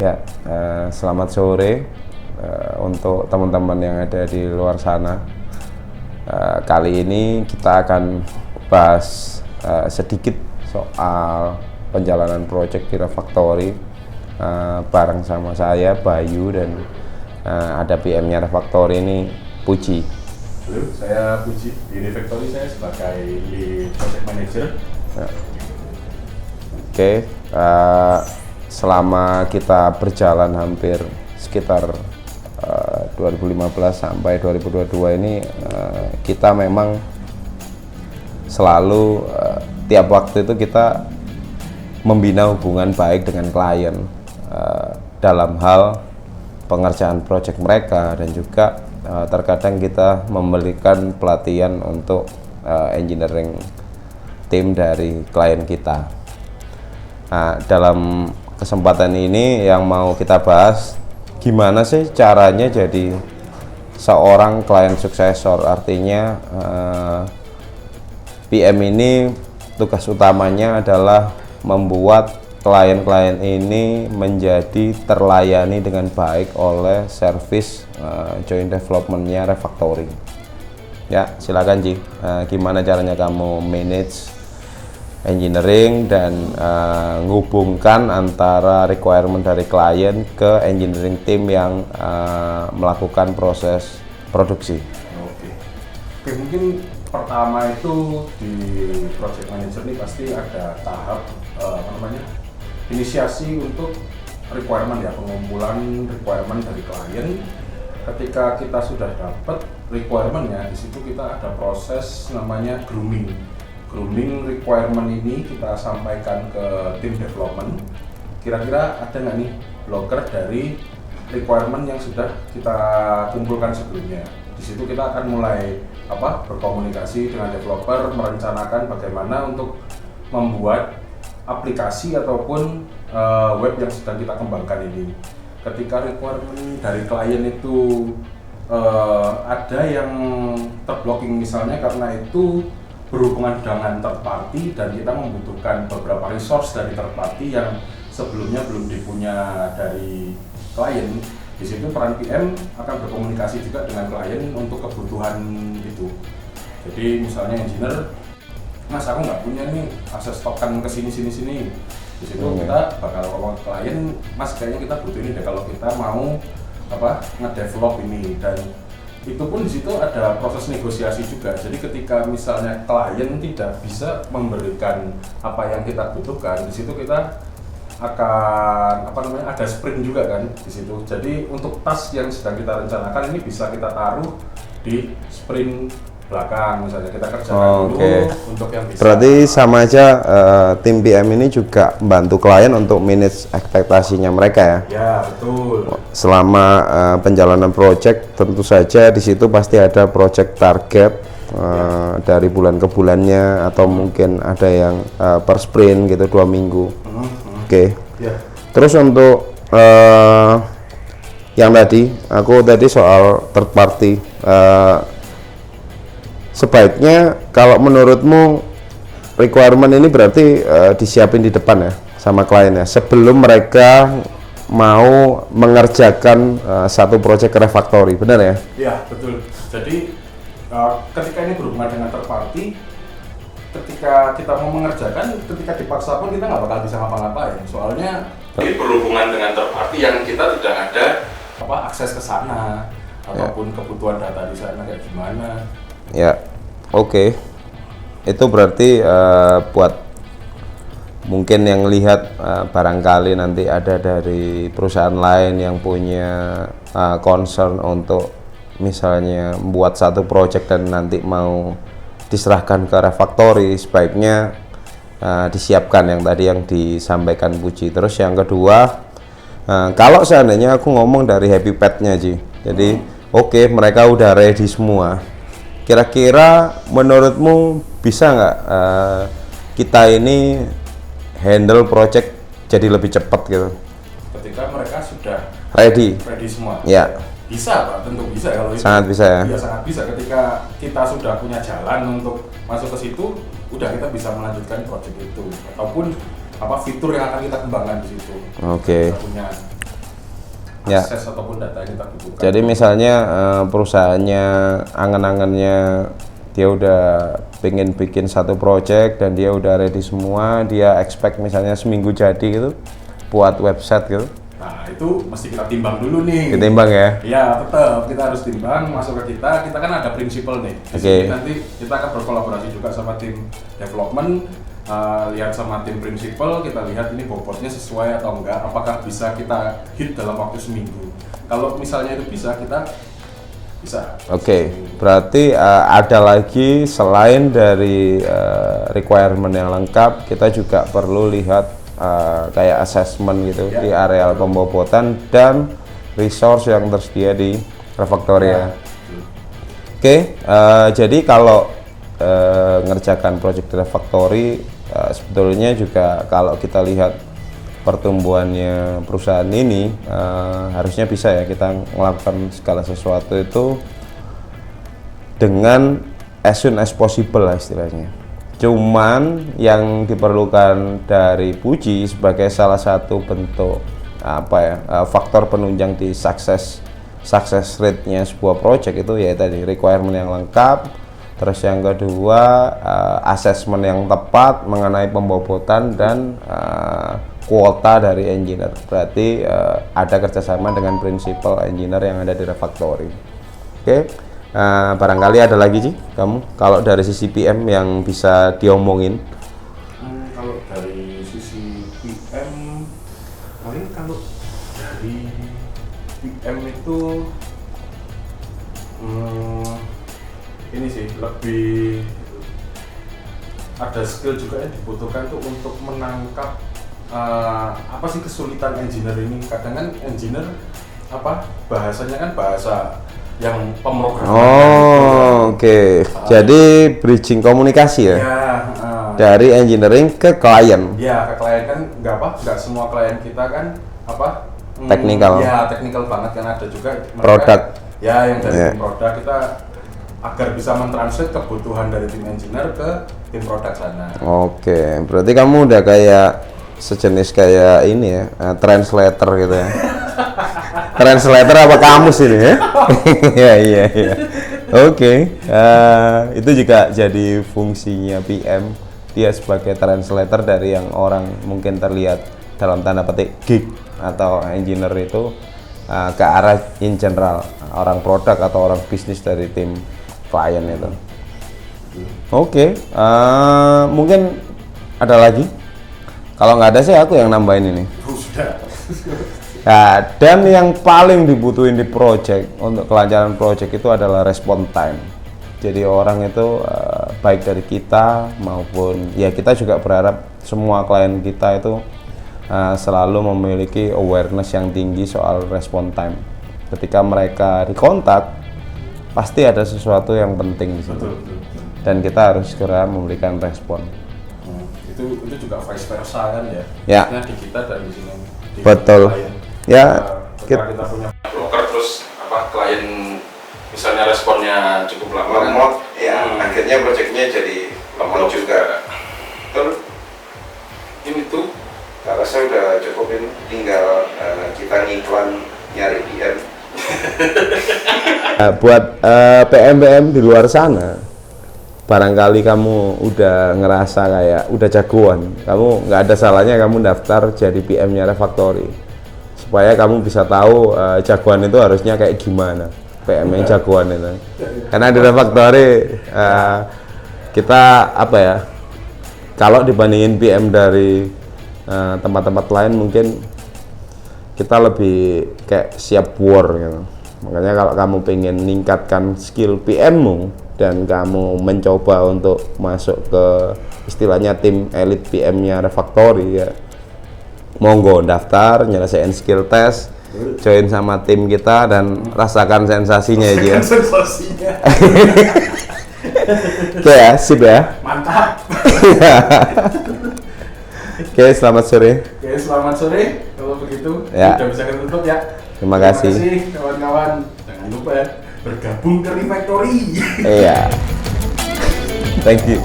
Ya, selamat sore untuk teman-teman yang ada di luar sana. Kali ini kita akan bahas sedikit soal penjalanan proyek di Refactory bareng sama saya, Bayu, dan ada PM-nya Refactory ini, Puji. Halo, saya Puji. Di Refactory saya sebagai lead project manager. Oke. Selama kita berjalan hampir sekitar 2015 sampai 2022 ini, kita memang selalu tiap waktu itu kita membina hubungan baik dengan klien dalam hal pengerjaan proyek mereka, dan juga terkadang kita memberikan pelatihan untuk engineering tim dari klien kita. Nah, dalam kesempatan ini yang mau kita bahas, gimana sih caranya jadi seorang client successor. Artinya PM ini tugas utamanya adalah membuat klien-klien ini menjadi terlayani dengan baik oleh service joint development-nya Refactory. Ya, silakan Ji. Gimana caranya kamu manage engineering dan menghubungkan antara requirement dari klien ke engineering team yang melakukan proses produksi. Oke, mungkin pertama itu di project manager ini pasti ada tahap inisiasi untuk requirement, ya, pengumpulan requirement dari klien. Ketika kita sudah dapat requirement-nya, di situ kita ada proses namanya grooming requirement ini kita sampaikan ke tim development. Kira-kira ada nggak nih blocker dari requirement yang sudah kita kumpulkan sebelumnya. Di situ kita akan mulai berkomunikasi dengan developer, merencanakan bagaimana untuk membuat aplikasi ataupun web yang sedang kita kembangkan ini. Ketika requirement dari klien itu ada yang terblocking misalnya karena itu berhubungan dengan third party, dan kita membutuhkan beberapa resource dari third party yang sebelumnya belum dipunya dari klien. Di situ peran PM akan berkomunikasi juga dengan klien untuk kebutuhan itu. Jadi misalnya engineer, Mas, aku nggak punya nih akses token ke sini. Di situ kita bakal ngomong ke klien, Mas, kayaknya kita butuh ini deh kalau kita mau ngedevelop ini. Dan itu pun di situ ada proses negosiasi juga. Jadi ketika misalnya klien tidak bisa memberikan apa yang kita butuhkan, di situ kita akan ada sprint juga kan di situ. Jadi untuk task yang sedang kita rencanakan ini bisa kita taruh di sprint belakang, misalnya kita kerjakan dulu untuk yang bisa. Berarti sama aja tim PM ini juga membantu klien untuk manage ekspektasinya mereka, ya? Ya, betul. Selama penjalanan project, tentu saja di situ pasti ada project target dari bulan ke bulannya, atau mungkin ada yang per sprint gitu, 2 minggu. Oke. Ya. Terus untuk yang tadi soal third party, sebaiknya kalau menurutmu requirement ini berarti disiapin di depan, ya, sama kliennya sebelum mereka mau mengerjakan satu proyek Refactory, benar ya? Iya, betul. Jadi ketika ini berhubungan dengan third party, ketika kita mau mengerjakan, ketika dipaksa pun kita nggak bakal bisa ngapa-ngapain. Soalnya ini berhubungan dengan third party yang kita tidak ada akses ke sana, ataupun kebutuhan data di sana kayak gimana. Ya, oke. Itu berarti buat mungkin yang lihat barangkali nanti ada dari perusahaan lain yang punya concern untuk misalnya membuat satu project dan nanti mau diserahkan ke Refactory, sebaiknya disiapkan yang tadi yang disampaikan Puji. Terus yang kedua, kalau seandainya aku ngomong dari Happy Pet-nya, Ji. Jadi oke, mereka udah ready semua. Kira-kira menurutmu bisa nggak kita ini handle project jadi lebih cepat gitu? Ketika mereka sudah ready semua. Ya. Bisa, Pak, tentu bisa kalau itu. Sangat bisa, ya? Iya, sangat bisa. Ketika kita sudah punya jalan untuk masuk ke situ, udah kita bisa melanjutkan project itu, ataupun fitur yang akan kita kembangkan di situ. Oke. Kita punya. Ya. akses ataupun data yang kita butuhkan. Jadi misalnya perusahaannya angan-angannya dia udah pengen bikin satu project dan dia udah ready semua, dia expect misalnya seminggu jadi gitu buat website gitu. Nah itu mesti kita timbang dulu nih. Ditimbang ya? Iya tetap kita harus timbang, masuk ke kita kan ada prinsipal nih. Di sini nanti kita akan berkolaborasi juga sama tim development, lihat sama tim prinsipal, kita lihat ini bobotnya sesuai atau enggak, apakah bisa kita hit dalam waktu seminggu. Kalau misalnya itu bisa, kita bisa. Oke, berarti ada lagi selain dari requirement yang lengkap, kita juga perlu lihat kayak assessment gitu di areal pembobotan dan resource yang tersedia di Refactory ya. Oke, jadi kalau ngerjakan project Refactory sebetulnya juga kalau kita lihat pertumbuhannya perusahaan ini harusnya bisa ya kita melakukan segala sesuatu itu dengan as soon as possible lah istilahnya. Cuman yang diperlukan dari Puji sebagai salah satu bentuk faktor penunjang di success rate-nya sebuah project itu ya tadi requirement yang lengkap, terus yang kedua assessment yang tepat mengenai pembobotan dan kuota dari engineer. Berarti ada kerjasama dengan prinsipal engineer yang ada di Refactory. Oke. Barangkali ada lagi sih kamu kalau dari sisi PM yang bisa diomongin. Kalau dari sisi PM paling kalau dari PM itu ini sih lebih ada skill juga yang dibutuhkan tuh untuk menangkap apa sih kesulitan engineer ini. Kadang kan engineer bahasanya kan bahasa yang pemrograman. Oke. Jadi bridging komunikasi ya. Dari engineering ke klien. Ya, ke klien kan nggak semua klien kita kan teknikal. Ya, teknikal banget kan, ada juga produk. Ya, yang dari tim produk kita agar bisa mentranslate kebutuhan dari tim engineer ke tim produk sana. Oke, berarti kamu udah kayak sejenis kayak ini ya, translator gitu ya. Translator apa kamus ini ya? Iya. Oke. Itu juga jadi fungsinya PM. Dia sebagai translator dari yang orang mungkin terlihat dalam tanda petik geek atau engineer itu ke arah in general orang produk atau orang bisnis dari tim klien itu. Oke. Mungkin ada lagi? Kalau nggak ada sih aku yang nambahin ini. Sudah. Nah, dan yang paling dibutuhin di project untuk kelancaran project itu adalah response time. Jadi orang itu baik dari kita maupun ya kita juga berharap semua klien kita itu selalu memiliki awareness yang tinggi soal response time. Ketika mereka dikontak, pasti ada sesuatu yang penting di situ. Betul. Dan kita harus segera memberikan respon. Itu juga vice versa kan ya? Ya. Di kita dan di sini. Betul. Klien. Ya. Kita punya broker terus klien misalnya responnya cukup lama lemot, ya akhirnya projectnya jadi lemot juga. Betul. Ini tuh kalau saya udah cukupin, tinggal kita ngiklan nyari PM. Buat PM di luar sana, barangkali kamu udah ngerasa kayak udah jagoan, kamu nggak ada salahnya kamu daftar jadi PM-nya Refactory supaya kamu bisa tahu jagoan itu harusnya kayak gimana. PM yang jagoan itu. Karena di Refactory kita kalau dibandingin PM dari tempat-tempat lain mungkin kita lebih kayak siap war gitu. Makanya kalau kamu pengen meningkatkan skill PM-mu dan kamu mencoba untuk masuk ke istilahnya tim elite PM-nya Refactory ya, monggo daftar, nyelesain skill test, join sama tim kita dan rasakan sensasinya aja. Sensasinya. Oke ya, sip ya. Mantap. Oke, selamat sore. Oke, selamat sore. Kalau begitu, ya. Udah bisa kita tutup ya. Terima kasih kawan-kawan. Jangan lupa ya bergabung ke Refactory. Iya. Thank you.